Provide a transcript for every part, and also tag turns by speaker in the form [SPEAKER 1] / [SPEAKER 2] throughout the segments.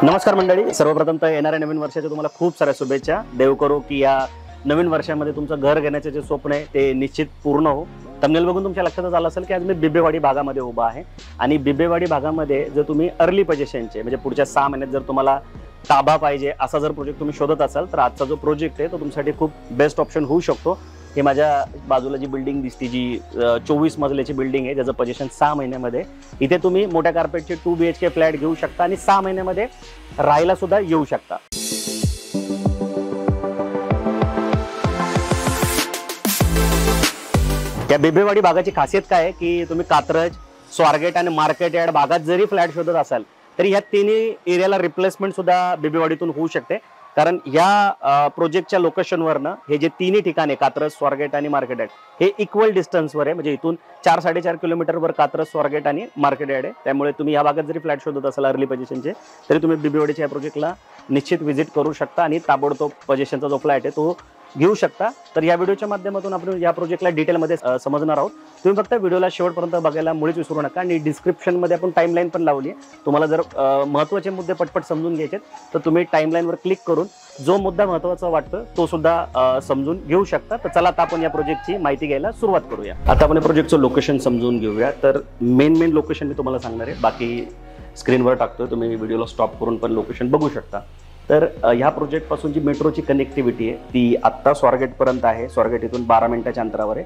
[SPEAKER 1] नमस्कार मंडळी, सर्वप्रथम तर येणाऱ्या नवीन वर्षाच्या तुम्हाला खूप साऱ्या शुभेच्छा. देव करो की या नवीन वर्षामध्ये तुमचं घर घेण्याचे जे स्वप्न आहे ते निश्चित पूर्ण हो. थंबनेल बघून तुमच्या लक्षातच आलं असेल की आज मी बिबेवाडी भागामध्ये उभा आहे आणि बिबेवाडी भागामध्ये जर तुम्ही अर्ली पोझिशनचे म्हणजे पुढच्या 6 महिन्यात जर तुम्हाला ताबा पाहिजे असा जर प्रोजेक्ट तुम्ही शोधत असाल तर आजचा जो प्रोजेक्ट आहे तो तुमच्यासाठी खूप बेस्ट ऑप्शन होऊ शकतो. हे माझ्या बाजूला जी बिल्डिंग दिसते जी 24 मजल्याची बिल्डिंग आहे ज्याचं पोझिशन 6 महिन्यामध्ये इथे तुम्ही मोठ्या कार्पेटचे 2 BHK फ्लॅट घेऊ शकता आणि 6 महिन्यामध्ये राहायला सुद्धा येऊ शकता. या बिबेवाडी भागाची खासियत काय आहे की तुम्ही कात्रज, स्वारगेट आणि मार्केट यार्ड भागात जरी फ्लॅट शोधत असाल तरी ह्या तिन्ही एरियाला रिप्लेसमेंट सुद्धा बिबेवाडीतून होऊ शकते. कारण या प्रोजेक्टच्या लोकेशनवरनं हे जे तिन्ही ठिकाणे कात्रज, स्वारगेट आणि मार्केट यार्ड हे इक्वल डिस्टन्सवर आहे. म्हणजे इथून 4-4.5 किलोमीटरवर कात्रज, स्वारगेट आणि मार्केट यार्ड आहे. त्यामुळे तुम्ही या भागात जरी फ्लॅट शोधत असाल अर्ली पोझिशनचे तरी तुम्ही बिबेवाडीच्या या प्रोजेक्टला निश्चित व्हिजिट करू शकता आणि ताबडतोब पोझिशनचा जो फ्लॅट आहे तो घेऊ शकता. तर या व्हिडिओच्या माध्यमातून आपण या प्रोजेक्टला डिटेलमध्ये समजणार आहोत. तुम्ही फक्त व्हिडिओला शेवटपर्यंत बघायला मुळीच विसरू नका आणि डिस्क्रिप्शनमध्ये आपण टाइमलाईन पण लावली आहे. तुम्हाला जर महत्त्वाचे मुद्दे पटपट समजून घ्यायचे तर तुम्ही टाइमलाईनवर क्लिक करून जो मुद्दा महत्त्वाचा वाटतो तो सुद्धा समजून घेऊ शकता. तर चला आता आपण या प्रोजेक्टची माहिती घ्यायला सुरुवात करूया. आता आपण या प्रोजेक्टचं लोकेशन समजून घेऊया. तर मेन लोकेशन मी तुम्हाला सांगणार आहे, बाकी स्क्रीनवर टाकतोय, तुम्ही व्हिडिओला स्टॉप करून पण लोकेशन बघू शकता. तर ह्या प्रोजेक्टपासून जी मेट्रोची कनेक्टिव्हिटी आहे ती आत्ता स्वारगेटपर्यंत आहे. स्वारगेट इथून 12 मिनिटाच्या अंतरावर आहे.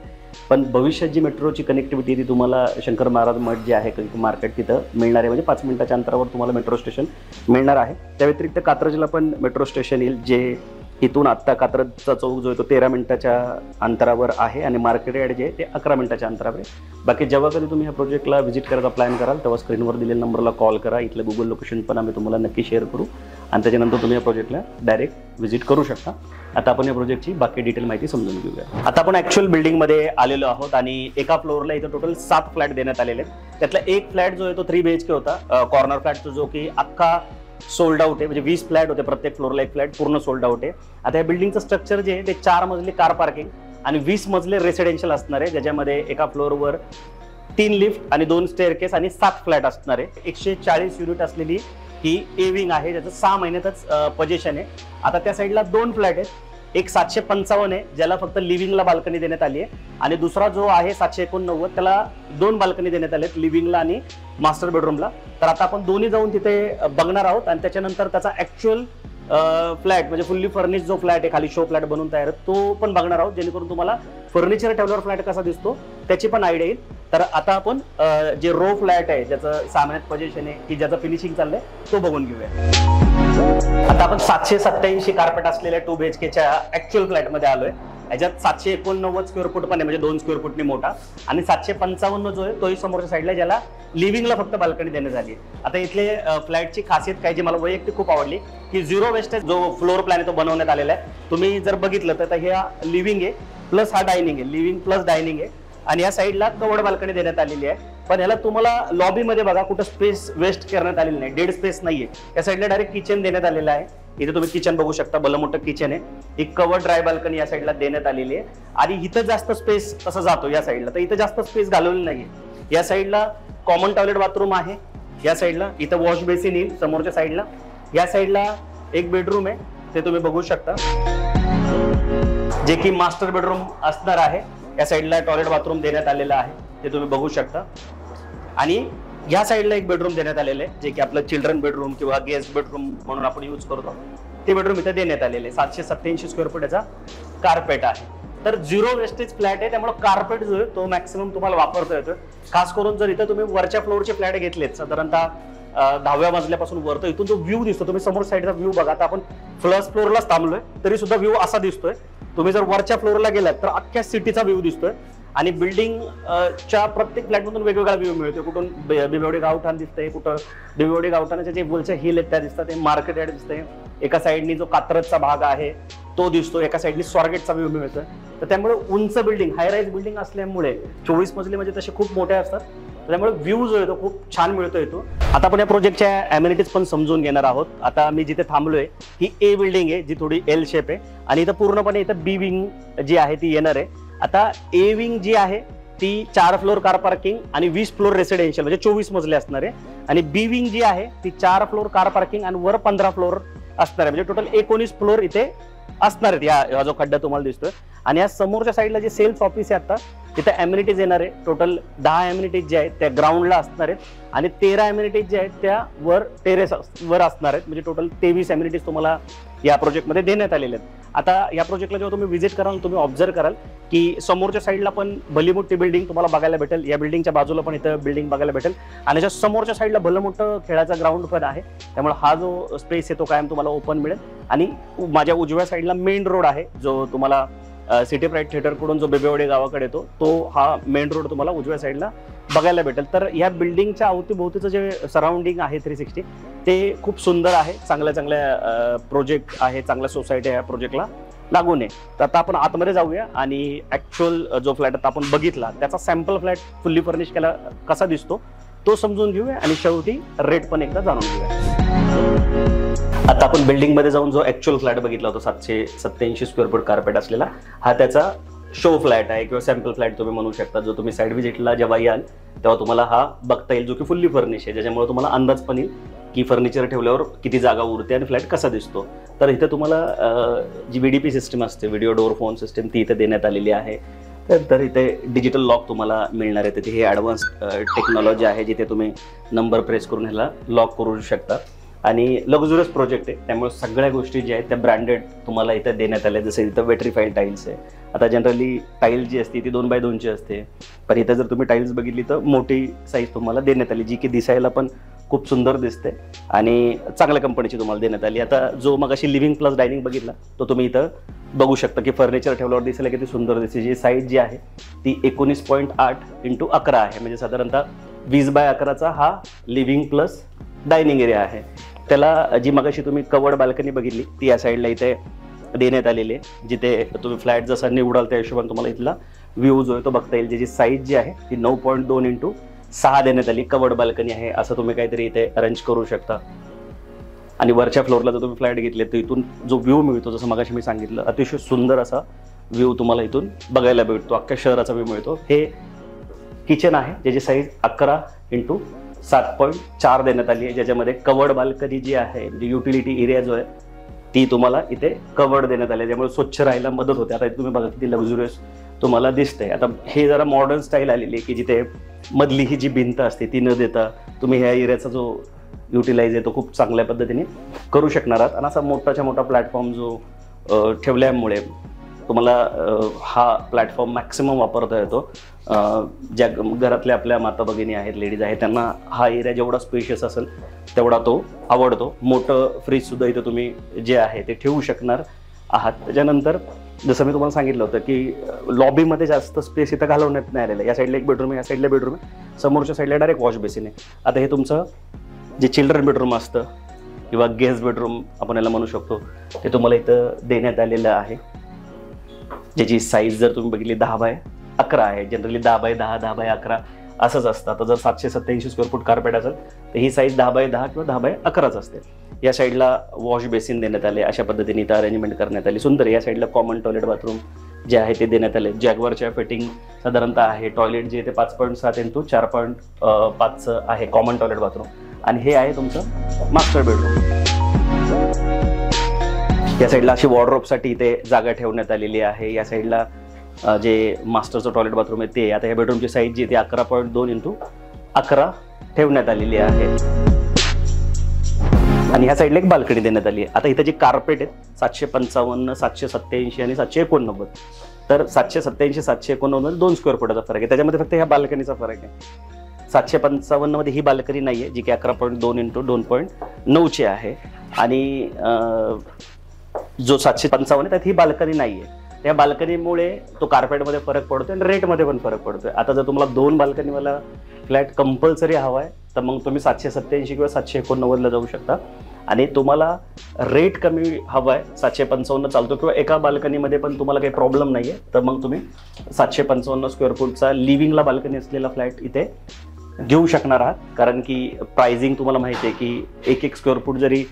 [SPEAKER 1] पण भविष्यात जी मेट्रोची कनेक्टिव्हिटी ती तुम्हाला शंकर महाराज मठ जे आहे मार्केट तिथं मिळणार आहे. म्हणजे 5 मिनिटाच्या अंतरावर तुम्हाला मेट्रो स्टेशन मिळणार आहे. त्या व्यतिरिक्त कात्रजला पण मेट्रो स्टेशन येईल जे इथून आत्ता कात्रजचा चौक जो आहे तो 13 मिनिटाच्या अंतरावर आहे आणि मार्केट यार्ड जे आहे ते 11 मिनिटाच्या अंतरावर आहे. बाकी जेव्हा कधी तुम्ही ह्या प्रोजेक्टला व्हिजिट करायचा प्लॅन कराल तेव्हा स्क्रीनवर दिलेल्या नंबरला कॉल करा. इथलं गुगल लोकेशन पण आम्ही तुम्हाला नक्की शेअर करू आणि त्याच्यानंतर तुम्ही या प्रोजेक्टला डायरेक्ट व्हिजिट करू शकता. आता आपण या प्रोजेक्टची बाकी डिटेल माहिती समजून घेऊया. आता आपण ॲक्च्युअल बिल्डिंगमध्ये आलेलो आहोत आणि एका फ्लोअरला इथं टोटल 7 फ्लॅट देण्यात आलेले आहेत. त्यातला एक फ्लॅट जो आहे तो 3 BHK होता, कॉर्नर फ्लॅट जो की अख्खा सोल्ड आउट आहे. म्हणजे 20 फ्लॅट होते, प्रत्येक फ्लोअरला एक फ्लॅट पूर्ण सोल्ड आउट आहे. आता या बिल्डिंगचं स्ट्रक्चर जे आहे ते 4 मजली कार पार्किंग आणि 20 मजले रेसिडेन्शियल असणार आहे, ज्याच्यामध्ये एका फ्लोअरवर 3 लिफ्ट आणि 2 स्टेअरकेस आणि 7 फ्लॅट असणार आहे. 140 युनिट असलेली ही ए विंग आहे ज्याचं 6 महिन्यातच पोझिशन आहे. आता त्या साईडला 2 फ्लॅट आहेत. एक 755 आहे ज्याला फक्त लिव्हिंगला बाल्कनी देण्यात आली आहे आणि दुसरा जो आहे 789 त्याला 2 बाल्कनी देण्यात आले आहेत, लिव्हिंगला आणि मास्टर बेडरूमला. तर आता आपण दोन्ही जाऊन तिथे बघणार आहोत आणि त्याच्यानंतर त्याचा ॲक्च्युअल फ्लॅट म्हणजे फुल्ली फर्निश जो फ्लॅट आहे, खाली शो फ्लॅट बनवून तयार आहे तो पण बघणार आहोत, जेणेकरून तुम्हाला फर्निचर ठेवल्यावर फ्लॅट कसा दिसतो त्याची पण आयडिया येईल. तर आता आपण जे रो फ्लॅट आहे ज्याचं 6 महिन्यात पोझिशन आहे की ज्याचं फिनिशिंग चाललंय तो बघून घेऊया. आता आपण 787 कार्पेट असलेल्या 2 BHKच्या ॲक्च्युअल फ्लॅटमध्ये आलोय. याच्यात 789 स्क्वेअर फूट पण आहे म्हणजे 2 स्क्वेअर फूटनी मोठा आणि 755 जो आहे तोही समोरच्या साईडला ज्याला लिव्हिंगला फक्त बाल्कनी देण्यात आली आहे. आता इथले फ्लॅटची खासियत काय जी मला वैयक्तिक खूप आवडली की 0 वेस्टेज जो फ्लोअर प्लॅन आहे तो बनवण्यात आलेला आहे. तुम्ही जर बघितलं तर हे लिव्हिंग आहे प्लस हा डायनिंग आहे, लिव्हिंग प्लस डायनिंग आहे आणि या साईडला कवर्ड बाल्कनी देण्यात आलेली आहे. पण ह्याला तुम्हाला लॉबीमध्ये बघा कुठं स्पेस वेस्ट करण्यात आलेली नाही, डेड स्पेस नाहीये. या साईडला डायरेक्ट किचन देण्यात आलेलं आहे. इथे तुम्ही किचन बघू शकता, भलं मोठं किचन आहे. एक कवर्ड ड्राय बाल्कनी या साईडला देण्यात आलेली आहे आणि इथं जास्त स्पेस तसं जातो या साईडला, तर इथं जास्त स्पेस घालवलेली नाहीये. या साईडला कॉमन टॉयलेट बाथरूम आहे. या साईडला इथं वॉश बेसिन येईल समोरच्या साईडला. या साईडला एक बेडरूम आहे ते तुम्ही बघू शकता जे की मास्टर बेडरूम असणार आहे. या साईडला टॉयलेट बाथरूम देण्यात आलेलं आहे ते तुम्ही बघू शकता आणि या साईडला एक बेडरूम देण्यात आलेलं आहे जे की आपलं चिल्ड्रन बेडरूम किंवा गेस्ट बेडरूम म्हणून आपण यूज करतो. ते बेडरूम इथे देण्यात आलेले. 787 स्क्वेअर फूट याचा कार्पेट आहे. तर 0 वेस्टेज फ्लॅट आहे त्यामुळे कार्पेट जो आहे तो मॅक्सिमम तुम्हाला वापरता येतोय. खास करून जर इथं तुम्ही वरच्या फ्लोअरचे फ्लॅट घेतलेत साधारणतः 10व्या मजल्यापासून वरतो इथून जो व्ह्यू दिसतो, तुम्ही समोर साईडचा व्ह्यू बघा. आता आपण फर्स्ट फ्लोअरलाच थांबलोय तरी सुद्धा व्ह्यू असा दिसतोय. तुम्ही जर वरच्या फ्लोअरला गेलात तर अख्ख्या सिटीचा व्ह्यू दिसतोय आणि बिल्डिंगच्या प्रत्येक फ्लॅटमधून वेगवेगळा व्ह्यू मिळतो. कुठून बिबेवाडी गावठाण दिसतंय, कुठं बिबेवाडी गावठाणाच्या जे वरच्या हिल आहेत त्या दिसतात, ते मार्केट यार्ड दिसतंय. एका साईडनी जो कात्रजचा भाग आहे तो दिसतो, एका साईडनी स्वारगेटचा व्ह्यू मिळतोय. तर त्यामुळे उंच बिल्डिंग, हाय राईज बिल्डिंग असल्यामुळे 24 मजली म्हणजे तसे खूप मोठे असतात, त्यामुळे व्ह्यू जो आहे तो खूप छान मिळतो येतो. आता आपण या प्रोजेक्टच्या ॲम्युनिटीज पण समजून घेणार आहोत. आता मी जिथे थांबलोय ही ए बिल्डिंग आहे जी थोडी एल शेप आहे आणि इथं पूर्णपणे इथं बी विंग जी आहे ती येणार आहे. आता ए विंग जी आहे ती 4 फ्लोअर कार पार्किंग आणि 20 फ्लोअर रेसिडेन्शियल म्हणजे 24 मजले असणार आहे. आणि बी विंग जी आहे ती 4 फ्लोअर कार पार्किंग आणि वर 15 फ्लोअर असणार आहे. म्हणजे टोटल 19 फ्लोअर इथे असणार आहेत. या जो खड्डा तुम्हाला दिसतोय. आणि या समोरच्या साईडला जे सेल्स ऑफिस आहे आता तिथे अम्युनिटीज येणार आहे. टोटल 10 अम्युनिटीज जे आहेत त्या ग्राउंडला असणार आहेत आणि 13 अम्युनिटीज जे आहेत त्या वर टेरेस वर असणार आहेत. म्हणजे टोटल 23 अम्युनिटीज तुम्हाला या प्रोजेक्टमध्ये देण्यात आलेले आहेत. आता या प्रोजेक्टला जेव्हा तुम्ही व्हिजिट कराल तुम्ही ऑब्झर्व कराल की समोरच्या साईडला पण भली मोठी बिल्डिंग तुम्हाला बघायला भेटेल. या बिल्डिंगच्या बाजूला पण इथं बिल्डिंग बघायला भेटेल आणि ज्या समोरच्या साईडला भलं मोठं खेळाचा ग्राउंड पण आहे. त्यामुळे हा जो स्पेस आहे तो कायम तुम्हाला ओपन मिळेल. आणि माझ्या उजव्या साईडला मेन रोड आहे जो तुम्हाला सिटी प्राईड थिएटर कडून जो बेबेवाडी गावाकडे येतो तो हा मेन रोड तुम्हाला उजव्या साईडला बघायला भेटेल. तर या बिल्डिंगच्या अवतीभोवतीचं जे सराउंडिंग आहे 360 ते खूप सुंदर आहे. चांगल्या प्रोजेक्ट आहे, चांगल्या सोसायटी आहे या प्रोजेक्टला लागून आहे. तर आता आपण आतमध्ये जाऊया आणि ऍक्च्युअल जो फ्लॅट आता आपण बघितला त्याचा सॅम्पल फ्लॅट फुल्ली फर्निश केला कसा दिसतो तो समजून घेऊया आणि शेवटी रेट पण एकदा जाणून घेऊया. आता आपण बिल्डिंग मध्ये जाऊन जो ऍक्च्युअल फ्लॅट बघितला होता 787 स्क्वेअर फूट कार्पेट असलेला हा त्याचा शो फ्लॅट आहे किंवा सॅम्पल फ्लॅट तुम्ही म्हणू शकता. जो तुम्ही साईड व्हिजिटला जेव्हा याल तेव्हा तुम्हाला हा बघता येईल जो की फुल्ली फर्निश आहे. ज्याच्यामुळे तुम्हाला अंदाज पण येईल की फर्निचर ठेवल्यावर किती जागा उरते आणि फ्लॅट कसा दिसतो. तर इथे तुम्हाला जी VDP सिस्टम असते व्हिडिओ डोअर फोन सिस्टम ती इथे देण्यात आलेली आहे. तर इथे डिजिटल लॉक तुम्हाला मिळणार आहे. तिथे हे ॲडव्हान्स टेक्नॉलॉजी आहे जिथे तुम्ही नंबर प्रेस करून ह्याला लॉक करू शकता. आणि लक्झुरियस प्रोजेक्ट आहे त्यामुळे सगळ्या गोष्टी ज्या आहेत त्या ब्रँडेड तुम्हाला इथे देण्यात आल्या. जसं इथं वेट्रिफाईड टाईल्स आहे. आता जनरली टाईल जी असते ती 2x2 असते पण इथं जर तुम्ही टाईल्स बघितली तर मोठी साईज तुम्हाला देण्यात आली जी की दिसायला पण खूप सुंदर दिसते आणि चांगल्या कंपनीची तुम्हाला देण्यात आली. आता जो मग अशी लिव्हिंग प्लस डायनिंग बघितला तो तुम्ही इथं बघू शकता की फर्निचर ठेवल्यावर दिसायला किती सुंदर दिसते. जी साईज जी आहे ती 19.8x11 आहे. म्हणजे साधारणतः 20x11चा हा लिव्हिंग प्लस डायनिंग एरिया आहे. त्याला जी मगाशी तुम्ही कवर्ड बाल्कनी बघितली ती या साईडला इथे देण्यात आलेली आहे. जिथे तुम्ही फ्लॅट जसा निवडाल त्या हिशोबाने तुम्हाला इथला व्ह्यू जो आहे तो बघता येईल. ज्याची साईज जी आहे ती 9.2x6 देण्यात आली. कवर्ड बाल्कनी आहे असं तुम्ही काहीतरी इथे अरेंज करू शकता. आणि वरच्या फ्लोअरला जर तुम्ही फ्लॅट घेतले तर इथून जो व्ह्यू मिळतो जसं मगाशी मी सांगितलं अतिशय सुंदर असा व्ह्यू तुम्हाला इथून बघायला भेटतो. अख्ख्या शहराचा व्ह्यू मिळतो. हे किचन आहे ज्याची साईज 11x7.4 देण्यात आली आहे. ज्याच्यामध्ये कवर्ड बाल्कनी जी आहे म्हणजे युटिलिटी एरिया जो आहे ती तुम्हाला इथे कवर्ड देण्यात आली आहे. त्यामुळे स्वच्छ राहायला मदत होते. आता तुम्ही बघा किती लक्झुरियस तुम्हाला दिसतंय. आता हे जरा मॉडर्न स्टाईल आलेली आहे की जिथे मधली ही जी भिंत असते ती न देता तुम्ही ह्या एरियाचा जो युटिलाइज आहे तो खूप चांगल्या पद्धतीने करू शकणार आहात. आणि असा मोठाच्या मोठा प्लॅटफॉर्म जो ठेवल्यामुळे तुम्हाला हा प्लॅटफॉर्म मॅक्सिमम वापरता येतो. ज्या घरातल्या आपल्या माता भगिनी आहेत लेडीज आहेत त्यांना हा एरिया जेवढा स्पेशियस असेल तेवढा तो आवडतो. मोठं फ्रीजसुद्धा इथं तुम्ही जे आहे ते ठेवू शकणार आहात. त्याच्यानंतर जसं मी तुम्हाला सांगितलं होतं की लॉबीमध्ये जास्त स्पेस इथं घालवण्यात नाही आलेलं आहे. या साईडला एक बेडरूम आहे, या साईडला बेडरूम आहे, समोरच्या साईडला डायरेक्ट वॉश बेसिन आहे. आता हे तुमचं जे चिल्ड्रन बेडरूम असतं किंवा गेस्ट बेडरूम आपण याला म्हणू शकतो ते तुम्हाला इथं देण्यात आलेलं आहे. ज्याची साईज जर तुम्ही बघितली 10x11 आहे. जनरली 10x10 10x11 असंच असतं. आता जर 787 स्क्वेअर फूट कार्पेट असेल तर ही साईज 10x10 किंवा 10x11 असते. या साईडला वॉश बेसिन देण्यात आले. अशा पद्धतीने इथं अरेंजमेंट करण्यात आली सुंदर. या साईडला कॉमन टॉयलेट बाथरूम जे आहे ते देण्यात आले. जॅगवरच्या फिटिंग साधारणतः आहे. टॉयलेट जे ते 5.7x4.5 आहे कॉमन टॉयलेट बाथरूम. आणि हे आहे तुमचं मास्टर बेडरूम. या साईडला अशी वॉर्डरोबसाठी इथे जागा ठेवण्यात आलेली आहे. या साईडला जे मास्टरचं टॉयलेट बाथरूम आहे ते. आता या बेडरूमची साईज जी ती 11.2x11 ठेवण्यात आलेली आहे. आणि ह्या साईडला एक बाल्कनी देण्यात आली आहे. आता इथं जे कार्पेट आहेत 755 787 आणि 789 तर 787 789 2 स्क्वेअर फुटाचा फरक आहे. त्याच्यामध्ये फक्त ह्या बाल्कनीचा फरक आहे. 755 मध्ये ही बाल्कनी नाही आहे जी की 11.2x2.9 आहे. आणि जो 755 आहे त्यात ही बाल्कनी नाही आहे. त्या बाल्कनीमुळे तो कार्पेटमध्ये फरक पडतोय आणि रेटमध्ये पण फरक पडतोय. आता जर तुम्हाला 2 बाल्कनीवाला फ्लॅट कंपल्सरी हवा आहे तर मग तुम्ही 787 किंवा 789ला जाऊ शकता. आणि तुम्हाला रेट कमी हवा आहे 755 चालतो किंवा एका बाल्कनीमध्ये पण तुम्हाला काही प्रॉब्लेम नाही आहे तर मग तुम्ही 755 स्क्वेअर फूटचा लिव्हिंगला बाल्कनी असलेला फ्लॅट इथे घेऊ शकणार आहात. कारण की प्राइसिंग तुम्हाला माहिती आहे की 1 स्क्वेअर फूट जरी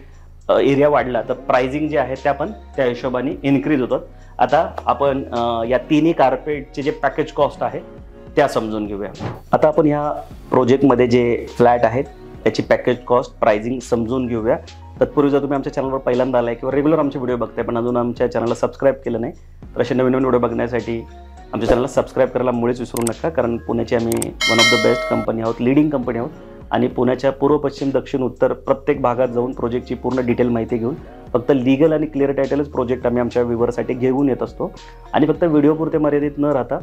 [SPEAKER 1] एरिया वाढला तर प्राइसिंग जे आहे त्या पण त्या हिशोबाने इन्क्रीज होतात. आता आपण या तिन्ही कार्पेटचे जे पॅकेज कॉस्ट आहे त्या समजून घेऊया. आता आपण ह्या प्रोजेक्टमध्ये जे फ्लॅट आहेत त्याची पॅकेज कॉस्ट, प्राइसिंग समजून घेऊया. तत्पूर्वी जर तुम्ही आमच्या चॅनलवर पहिल्यांदा आलाय किंवा रेग्युलर आमचे व्हिडिओ बघताय पण अजून आमच्या चॅनलला सबस्क्राईब केलं नाही, तर असे नवीन नवीन व्हिडिओ बघण्यासाठी आमच्या चॅनलला सबस्क्राईब करायला मुळीच विसरू नका. कारण पुण्याची आम्ही one of the best company आहोत, लीडिंग कंपनी आहोत आणि पुण्याच्या पूर्व, पश्चिम, दक्षिण, उत्तर प्रत्येक भागात जाऊन प्रोजेक्टची पूर्ण डिटेल माहिती घेऊन फक्त लीगल आणि क्लिअर टायटलच प्रोजेक्ट आम्ही आमच्या व्ह्यूअरसाठी घेऊन येत असतो. आणि फक्त व्हिडिओपुरते मर्यादित न राहता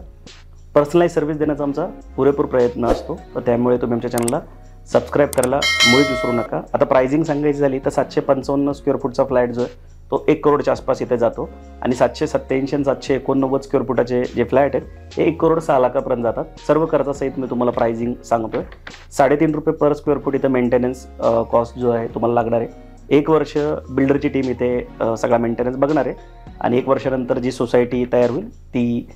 [SPEAKER 1] पर्सनलाइज सर्व्हिस देण्याचा आमचा पुरेपूर प्रयत्न असतो. तर त्यामुळे तुम्ही आमच्या चॅनलला सबस्क्राईब करायला मुळीच विसरू नका. आता प्राइसिंग सांगायची झाली तर 755 स्क्वेअर फूटचा फ्लॅट जो आहे तो 1 करोडच्या आसपास इथे जातो आणि 787 आणि 789 स्क्वेअर फुटाचे जे फ्लॅट आहेत ते 1 करोड 6 लाखापर्यंत जातात. सर्व खर्चासहित मी तुम्हाला प्राइसिंग सांगतोय. 3.5 रुपये पर स्क्वेअर फूट इथं मेंटेनन्स कॉस्ट जो आहे तुम्हाला लागणार आहे. 1 वर्ष बिल्डरची टीम इथे सगळा मेंटेनन्स बघणार आहे आणि 1 वर्षानंतर जी सोसायटी तयार होईल ती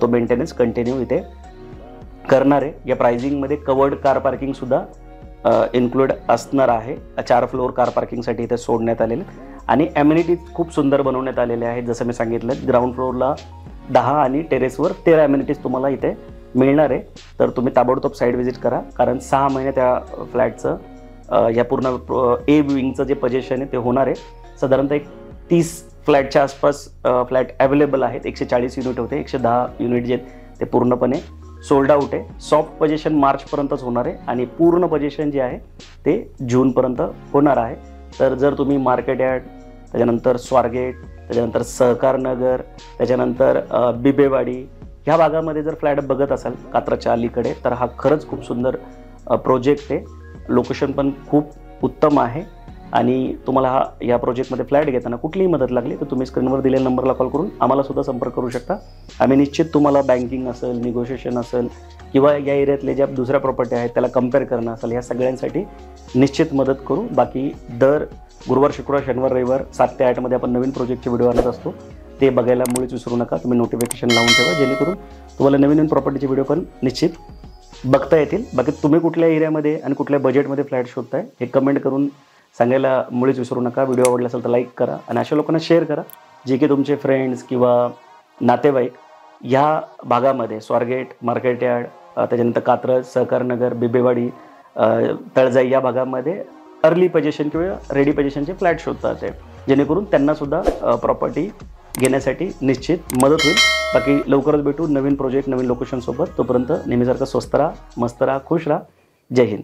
[SPEAKER 1] तो मेंटेनन्स कंटिन्यू इथे करणार आहे. या प्राइसिंगमध्ये कवर्ड कार पार्किंग सुद्धा इन्क्लूड असणार आहे. 4 फ्लोअर कार पार्किंगसाठी इथे सोडण्यात आलेले आणि ॲम्युनिटीज खूप सुंदर बनवण्यात आलेले आहेत. जसं मी सांगितलं ग्राउंड फ्लोअरला 10 आणि टेरेसवर 13 ॲम्युनिटीज तुम्हाला इथे मिळणार आहे. तर तुम्ही ताबडतोब साईट व्हिजिट करा कारण 6 महिने त्या फ्लॅटचं या पूर्ण ए विंगचं जे पोझिशन आहे ते होणार आहे. साधारणतः एक 30 फ्लॅटच्या आसपास फ्लॅट अवेलेबल आहेत. 140 युनिट होते, 110 युनिट जे ते पूर्णपणे सोल्ड आउट आहे. सॉफ्ट पोझिशन मार्चपर्यंतच होणार आहे आणि पूर्ण पोझिशन जे आहे ते जूनपर्यंत होणार आहे. तर जर तुम्ही मार्केट यार्ड, त्याच्यानंतर स्वारगेट, त्याच्यानंतर सहकार नगर, त्याच्यानंतर बिबेवाडी ह्या भागामध्ये जर फ्लॅट बघत असाल कात्रजच्या अलीकडे तर हा खरंच खूप सुंदर प्रोजेक्ट आहे. लोकेशन पण खूप उत्तम आहे आणि तुम्हाला या प्रोजेक्टमध्ये फ्लॅट घेताना कुठलीही मदत लागली तर तुम्ही स्क्रीनवर दिलेल्या नंबरला कॉल करून आम्हाला सुद्धा संपर्क करू शकता. आम्ही निश्चित तुम्हाला बँकिंग असेल, निगोशिएशन असेल किंवा या एरियातले ज्या दुसऱ्या प्रॉपर्टी आहेत त्याला कम्पेअर करणं असेल ह्या सगळ्यांसाठी निश्चित मदत करू. बाकी दर गुरुवार, शुक्रवार, शनिवार, रविवार 7 ते 8 मध्ये आपण नवीन प्रोजेक्टचे व्हिडिओ आणत असतो. ते बघायला मुळीच विसरू नका. तुम्ही नोटिफिकेशन लावून ठेवा जेणेकरून तुम्हाला नवीन नवीन प्रॉपर्टीचे व्हिडिओ पण निश्चित बघता येतील. बाकी तुम्ही कुठल्या एरियामध्ये आणि कुठल्या बजेटमध्ये फ्लॅट शोधताय हे कमेंट करून सांगायला मुळीच विसरू नका. व्हिडिओ आवडला असेल तर लाईक करा आणि अशा लोकांना शेअर करा जे की तुमचे फ्रेंड्स किंवा नातेवाईक ह्या भागामध्ये स्वारगेट, मार्केट यार्ड, त्याच्यानंतर कात्रज, सहकार नगर, बिबेवाडी, तळजाई या भागामध्ये अर्ली पोझिशन किंवा रेडी पोझिशनचे फ्लॅट शोधतात ते, जेणेकरून त्यांनासुद्धा प्रॉपर्टी घेण्यासाठी निश्चित मदत होईल. बाकी लवकरच भेटू नवीन प्रोजेक्ट, नवीन लोकेशनसोबत. तोपर्यंत नेहमीसारखं स्वस्त राहा, मस्त राहा, खुश राहा. जय हिंद.